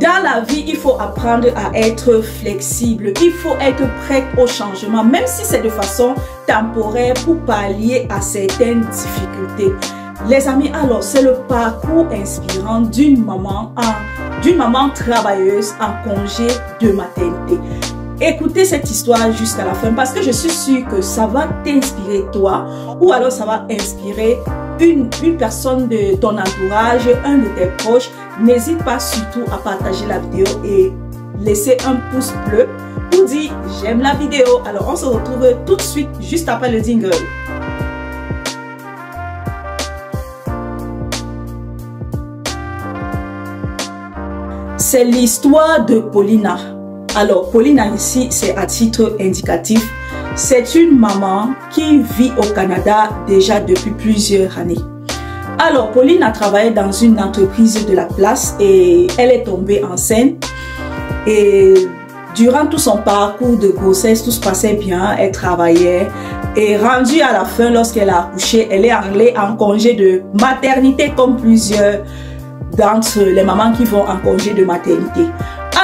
Dans la vie, il faut apprendre à être flexible. Il faut être prête au changement, même si c'est de façon temporaire pour pallier à certaines difficultés. Les amis, alors c'est le parcours inspirant d'une maman travailleuse en congé de maternité. Écoutez cette histoire jusqu'à la fin parce que je suis sûre que ça va t'inspirer toi ou alors ça va inspirer une personne de ton entourage, un de tes proches. N'hésite pas surtout à partager la vidéo et laisser un pouce bleu pour dire j'aime la vidéo. Alors on se retrouve tout de suite juste après le jingle. C'est l'histoire de Paulina. Alors, Paulina ici, c'est à titre indicatif. C'est une maman qui vit au Canada déjà depuis plusieurs années. Alors, Pauline a travaillé dans une entreprise de la place et elle est tombée enceinte. Et durant tout son parcours de grossesse, tout se passait bien, elle travaillait. Et rendue à la fin, lorsqu'elle a accouché, elle est allée en congé de maternité comme plusieurs d'entre les mamans qui vont en congé de maternité.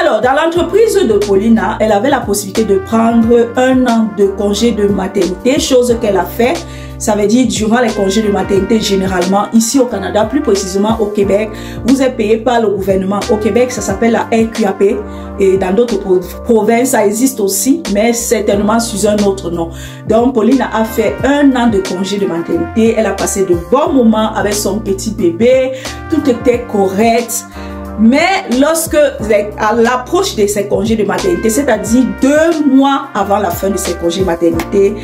Alors, dans l'entreprise de Paulina, elle avait la possibilité de prendre 1 an de congé de maternité, chose qu'elle a fait. Ça veut dire, durant les congés de maternité, généralement, ici au Canada, plus précisément au Québec, vous êtes payé par le gouvernement. Au Québec, ça s'appelle la RQAP. Et dans d'autres provinces, ça existe aussi, mais certainement sous un autre nom. Donc, Paulina a fait 1 an de congé de maternité. Elle a passé de bons moments avec son petit bébé. Tout était correct. Mais lorsque, à l'approche de ses congés de maternité, c'est-à-dire 2 mois avant la fin de ses congés de maternité,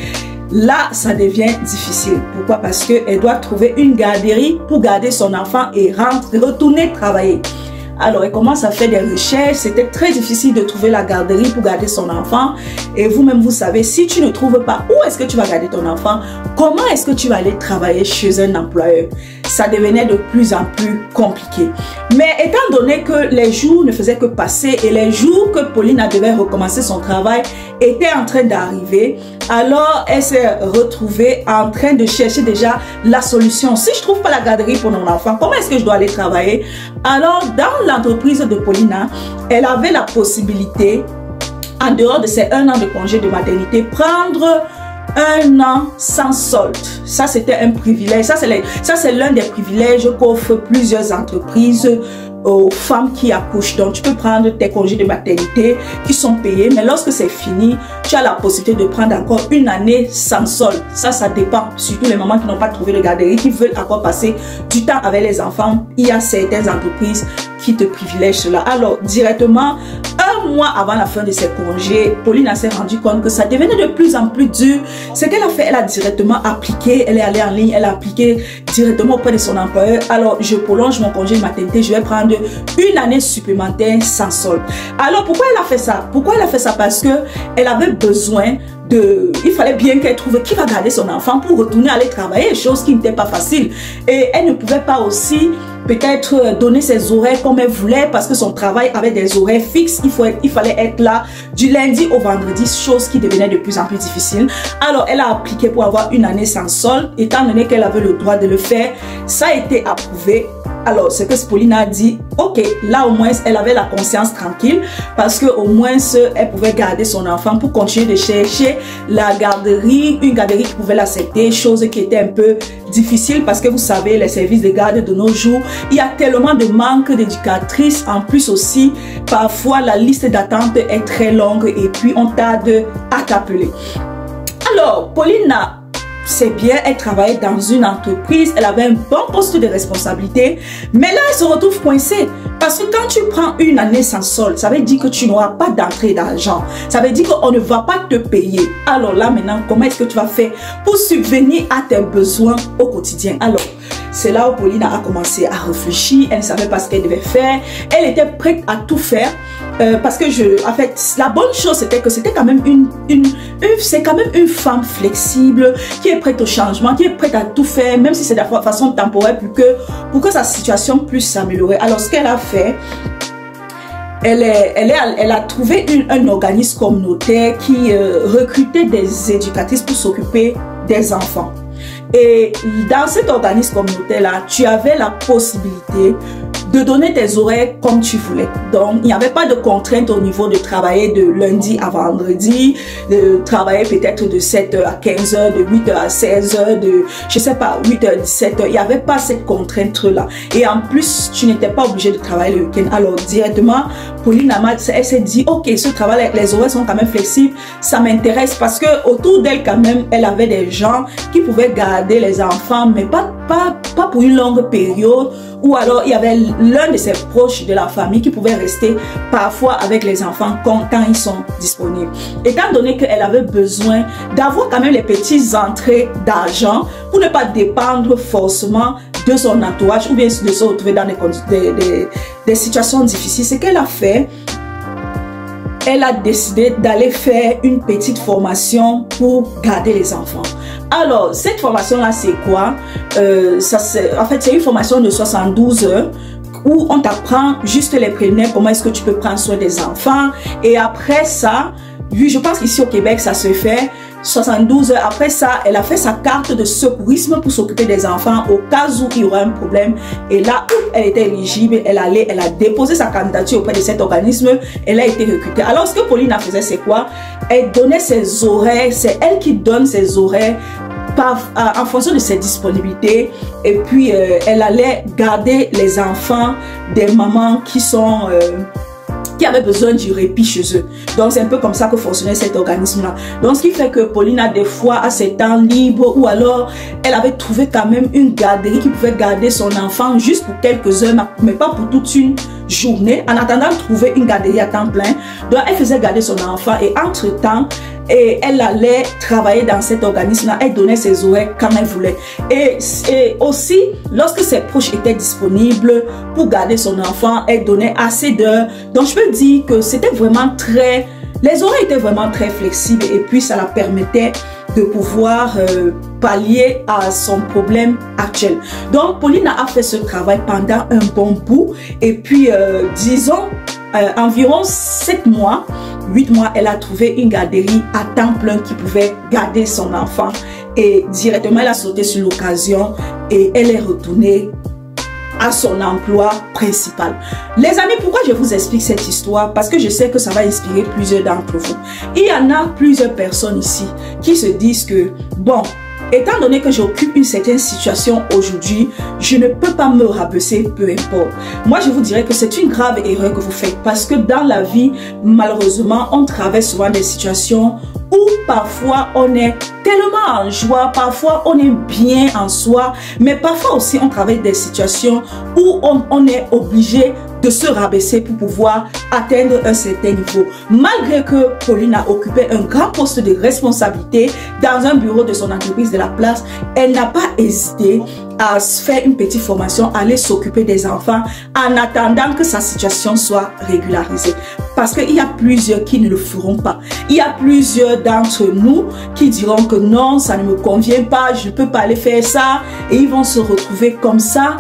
là, ça devient difficile. Pourquoi? Parce qu'elle doit trouver une garderie pour garder son enfant et retourner travailler. Alors, elle commence à faire des recherches. C'était très difficile de trouver la garderie pour garder son enfant. Et vous-même, vous savez, si tu ne trouves pas où est-ce que tu vas garder ton enfant, comment est-ce que tu vas aller travailler chez un employeur? Ça devenait de plus en plus compliqué. Mais étant donné que les jours ne faisaient que passer et les jours que Paulina devait recommencer son travail étaient en train d'arriver, alors elle s'est retrouvée en train de chercher déjà la solution. Si je ne trouve pas la garderie pour mon enfant, comment est-ce que je dois aller travailler? Alors, dans l'entreprise de Paulina, elle avait la possibilité, en dehors de ses 1 an de congé de maternité, prendre 1 an sans solde. Ça, c'était un privilège. Ça, c'est l'un des privilèges qu'offrent plusieurs entreprises aux femmes qui accouchent. Donc, tu peux prendre tes congés de maternité qui sont payés, mais lorsque c'est fini, tu as la possibilité de prendre encore 1 année sans solde. Ça dépend. Surtout les mamans qui n'ont pas trouvé de garderie, qui veulent encore passer du temps avec les enfants. Il y a certaines entreprises qui te privilègent cela. Alors, directement, 1 mois avant la fin de ses congés, Paulina s'est rendue compte que ça devenait de plus en plus dur. Ce qu'elle a fait, elle a directement appliqué, elle est allée en ligne, elle a appliqué directement auprès de son employeur. Alors, je prolonge mon congé de maternité, je vais prendre 1 année supplémentaire sans solde. Alors, pourquoi elle a fait ça? Pourquoi elle a fait ça? Parce que elle avait besoin il fallait bien qu'elle trouve qui va garder son enfant pour retourner aller travailler, chose qui n'était pas facile. Et elle ne pouvait pas aussi peut-être donner ses horaires comme elle voulait parce que son travail avait des horaires fixes. Il fallait être là du lundi au vendredi, chose qui devenait de plus en plus difficile. Alors, elle a appliqué pour avoir 1 année sans solde, étant donné qu'elle avait le droit de le faire. Ça a été approuvé. Alors, ce que Paulina a dit, ok, là au moins, elle avait la conscience tranquille parce que au moins, elle pouvait garder son enfant pour continuer de chercher la garderie, une garderie qui pouvait l'accepter, chose qui était un peu difficile parce que vous savez, les services de garde de nos jours, il y a tellement de manque d'éducatrices. En plus aussi, parfois, la liste d'attente est très longue et puis on tarde à t'appeler. Alors, Paulina, c'est bien, elle travaillait dans une entreprise, elle avait un bon poste de responsabilité, mais là, elle se retrouve coincée. Parce que quand tu prends 1 année sans solde, ça veut dire que tu n'auras pas d'entrée d'argent. Ça veut dire qu'on ne va pas te payer. Alors là, maintenant, comment est-ce que tu vas faire pour subvenir à tes besoins au quotidien? Alors, c'est là où Paulina a commencé à réfléchir. Elle ne savait pas ce qu'elle devait faire. Elle était prête à tout faire. Parce que en fait, la bonne chose, c'était que c'était quand même c'est quand même une femme flexible, qui est prête au changement, qui est prête à tout faire, même si c'est de façon temporaire, pour que sa situation puisse s'améliorer. Alors, ce qu'elle a fait, elle a trouvé un organisme communautaire qui recrutait des éducatrices pour s'occuper des enfants. Et dans cet organisme communautaire-là, tu avais la possibilité de donner tes horaires comme tu voulais. Donc, il n'y avait pas de contrainte au niveau de travailler de lundi à vendredi, de travailler peut-être de 7h à 15h, de 8h à 16h, de, je sais pas, 8h à 17h. Il n'y avait pas cette contrainte-là. Et en plus, tu n'étais pas obligé de travailler le week-end. Alors, directement, Pauline Amat, elle s'est dit, ok, ce travail, les horaires sont quand même flexibles, ça m'intéresse parce que autour d'elle, quand même, elle avait des gens qui pouvaient garder les enfants, mais pas pour une longue période, ou alors il y avait l'un de ses proches de la famille qui pouvait rester parfois avec les enfants quand ils sont disponibles. Étant donné qu'elle avait besoin d'avoir quand même les petites entrées d'argent pour ne pas dépendre forcément de son entourage ou bien de se retrouver dans des situations difficiles, ce qu'elle a fait, elle a décidé d'aller faire une petite formation pour garder les enfants. Alors, cette formation-là, c'est quoi? En fait, c'est une formation de 72 heures où on t'apprend juste les préliminaires, comment est-ce que tu peux prendre soin des enfants. Et après ça, oui, je pense qu'ici au Québec, ça se fait 72 heures. Après ça, elle a fait sa carte de secourisme pour s'occuper des enfants au cas où il y aura un problème. Et là où elle était éligible, elle a déposé sa candidature auprès de cet organisme. Elle a été recrutée. Alors, ce que Pauline a fait, c'est quoi? Elle donnait ses horaires. C'est elle qui donne ses horaires en fonction de ses disponibilités. Et puis, elle allait garder les enfants des mamans qui avaient besoin du répit chez eux. Donc, c'est un peu comme ça que fonctionnait cet organisme-là. Donc, ce qui fait que Pauline a des fois à ses temps libres ou alors elle avait trouvé quand même une garderie qui pouvait garder son enfant juste pour quelques heures, mais pas pour toute une journée. En attendant de trouver une garderie à temps plein, donc elle faisait garder son enfant et entre-temps, elle allait travailler dans cet organisme-là. Elle donnait ses horaires quand elle voulait. Et aussi, lorsque ses proches étaient disponibles pour garder son enfant, elle donnait assez d'heures. Donc, je peux dire que c'était vraiment les horaires étaient vraiment très flexibles et puis ça la permettait de pouvoir pallier à son problème actuel. Donc, Pauline a fait ce travail pendant un bon bout et puis, disons, environ 7 mois, 8 mois, elle a trouvé une garderie à temps plein qui pouvait garder son enfant. Et directement, elle a sauté sur l'occasion et elle est retournée à son emploi principal. Les amis, pourquoi je vous explique cette histoire? Parce que je sais que ça va inspirer plusieurs d'entre vous. Il y en a plusieurs personnes ici qui se disent que, bon, étant donné que j'occupe une certaine situation aujourd'hui, je ne peux pas me rabaisser, peu importe. Moi, je vous dirais que c'est une grave erreur que vous faites parce que dans la vie, malheureusement, on traverse souvent des situations où parfois on est tellement en joie, parfois on est bien en soi, mais parfois aussi on traverse des situations où on est obligé de se rabaisser pour pouvoir atteindre un certain niveau. Malgré que Pauline a occupé un grand poste de responsabilité dans un bureau de son entreprise de la place, elle n'a pas hésité à se faire une petite formation, aller s'occuper des enfants en attendant que sa situation soit régularisée. Parce qu'il y a plusieurs qui ne le feront pas. Il y a plusieurs d'entre nous qui diront que non, ça ne me convient pas, je ne peux pas aller faire ça. Et ils vont se retrouver comme ça.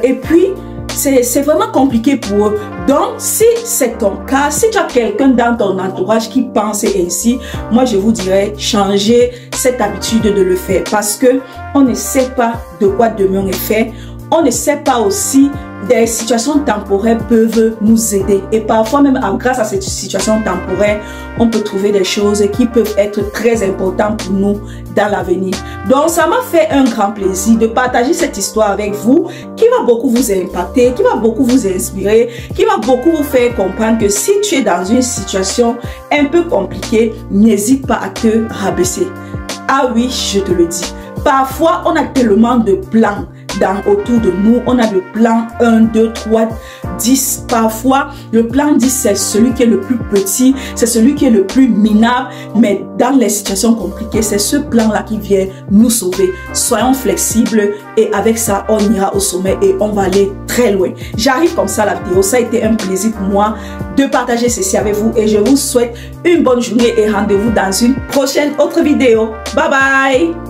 Et puis, c'est vraiment compliqué pour eux. Donc, si c'est ton cas, si tu as quelqu'un dans ton entourage qui pense ainsi, moi je vous dirais, changez cette habitude de le faire. Parce que on ne sait pas de quoi demain est fait. On ne sait pas aussi, des situations temporaires peuvent nous aider. Et parfois même grâce à cette situation temporaire, on peut trouver des choses qui peuvent être très importantes pour nous dans l'avenir. Donc ça m'a fait un grand plaisir de partager cette histoire avec vous qui va beaucoup vous impacter, qui va beaucoup vous inspirer, qui va beaucoup vous faire comprendre que si tu es dans une situation un peu compliquée, n'hésite pas à te rabaisser. Ah oui, je te le dis. Parfois, on a tellement de plans autour de nous. On a le plan 1, 2, 3, 10. Parfois, le plan 10, c'est celui qui est le plus petit, c'est celui qui est le plus minable. Mais dans les situations compliquées, c'est ce plan-là qui vient nous sauver. Soyons flexibles et avec ça, on ira au sommet et on va aller très loin. J'arrive comme ça à la vidéo. Ça a été un plaisir pour moi de partager ceci avec vous et je vous souhaite une bonne journée et rendez-vous dans une prochaine autre vidéo. Bye bye!